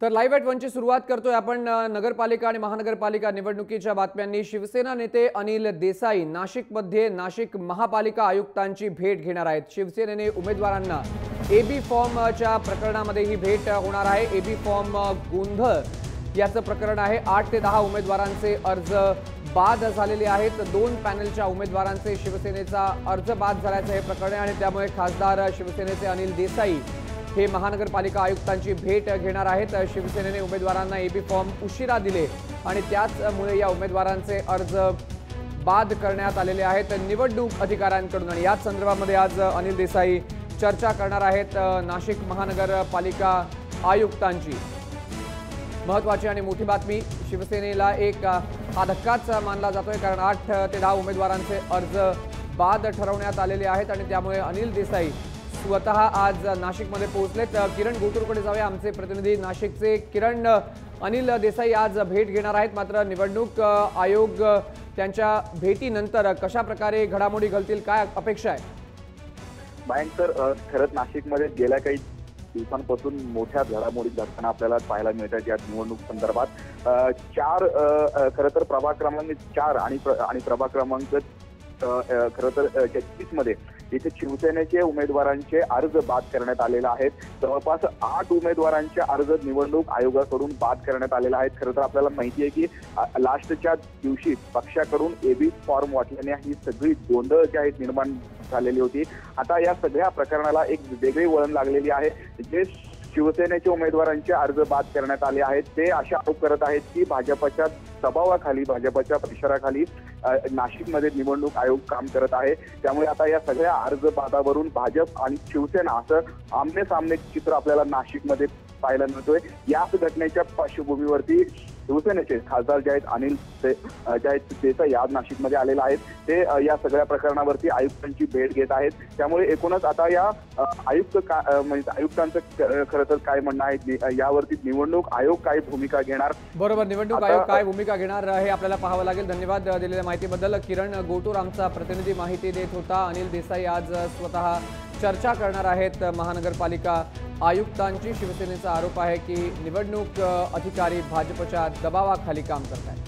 तर live at 1ची सुरुवात करतोय आपण नगरपालिका आणि महानगरपालिका निवडणुकीच्या बातम्यांनी। शिवसेना नेते अनिल देसाई नाशिकमध्ये नाशिक महापालिका आयुक्तांची भेट घेणार आहेत। शिवसेनेने उमेदवारांना एबी फॉर्मच्या प्रकरणामध्ये ही भेट होणार आहे। एबी फॉर्म गोंधळ याचं प्रकरण आहे। 8 ते 10 उमेदवारांचे अर्ज बाद झालेले आहेत। 2 पॅनलच्या उमेदवारांचे शिवसेनेचा अर्ज बाद झाल्याचं हे प्रकरण आहे आणि त्यामुळे खासदार शिवसेनेचे अनिल देसाई हे महानगरपालिका आयुक्तांची भेट घेणार आहेत। शिवसेनेने उमेदवारांना एबी फॉर्म उशिरा दिले आणि त्याचमुळे या उमेदवारांचे अर्ज बाद करण्यात आलेले आहेत निवडणूक अधिकाऱ्यांकडून। आणि याच संदर्भामध्ये आज अनिल देसाई चर्चा करणार आहेत नाशिक महानगरपालिका आयुक्तांची। महत्त्वाची आणि मोठी बातमी, शिवसेनेला एक हा धक्काच मानला जातोय, कारण 8 ते 10 उमेदवारांचे अर्ज बाद ठरवण्यात आलेले आहेत आणि त्यामुळे अनिल देसाई स्वतः आज नाशिकमध्ये पोहोचलेत। किरण गोटूरकडे जाऊया, आमचे प्रतिनिधी नाशिकचे। किरण, अनिल देसाई आज भेट घेणार आहेत, मात्र निवडणूक आयोग त्यांच्या भेटीनंतर कशा प्रकारे घडामोडी घडतील, काय अपेक्षा आहे? भयंकर खरंच नाशिकमध्ये गेल्या काही दिवसांपासून मोठ्या घडामोडी घडताना आपल्याला पाहायला मिळतात। या निवडणूक संदर्भात 4 खरं तर प्रभाग क्रमांक 4 आणि प्रभाग क्रमांक खरं तर 33 मध्ये इथे शिवसेनेचे उमेदवारांचे अर्ज बाद करण्यात आलेले आहेत। जवळपास 8 उमेदवारांचे अर्ज निवडणूक आयोगाकडून बाद करण्यात आलेले आहेत। खरं तर आपल्याला माहिती आहे की लास्टच्या दिवशी पक्षाकडून एबी फॉर्म वाटल्याने ही सगळी गोंधळ जी आहेत निर्माण झालेली होती। आता या सगळ्या प्रकरणाला एक वेगळी वळण लागलेली आहे। जे शिवसेनेचे उमेदवारांचे अर्ज बाद करण्यात आले आहेत ते अशा आरोप करत आहेत की भाजपच्या दबावाखाली, भाजपच्या प्रेशराखाली नाशिकमध्ये निवडणूक आयोग काम करत आहे। त्यामुळे आता या सगळ्या अर्ज बादावरून भाजप आणि शिवसेना असं आमने सामने चित्र आपल्याला नाशिकमध्ये पाहायला मिळतोय। याच घटनेच्या पार्श्वभूमीवरती शिवसेनेचे खासदार जे आहेत अनिल देसाई आज नाशिकमध्ये आलेले आहेत। ते या सगळ्या प्रकरणावरती आयुक्तांची भेट घेत आहेत। त्यामुळे एकूणच आता या आयुक्तांचं खरं तर काय म्हणणं आहे यावरती निवडणूक आयोग काय भूमिका घेणार, बरोबर, निवडणूक आयोग काय भूमिका घेणार हे आपल्याला पाहावं लागेल। धन्यवाद दिलेल्या माहितीबद्दल। किरण गोटूर आमचा प्रतिनिधी माहिती देत होता। अनिल देसाई आज स्वतः चर्चा करणार आहेत महानगरपालिका आयुक्तांची। शिवसेनेचा आरोप आहे की निवडणूक अधिकारी भाजपच्या दबावाखाली काम करतात।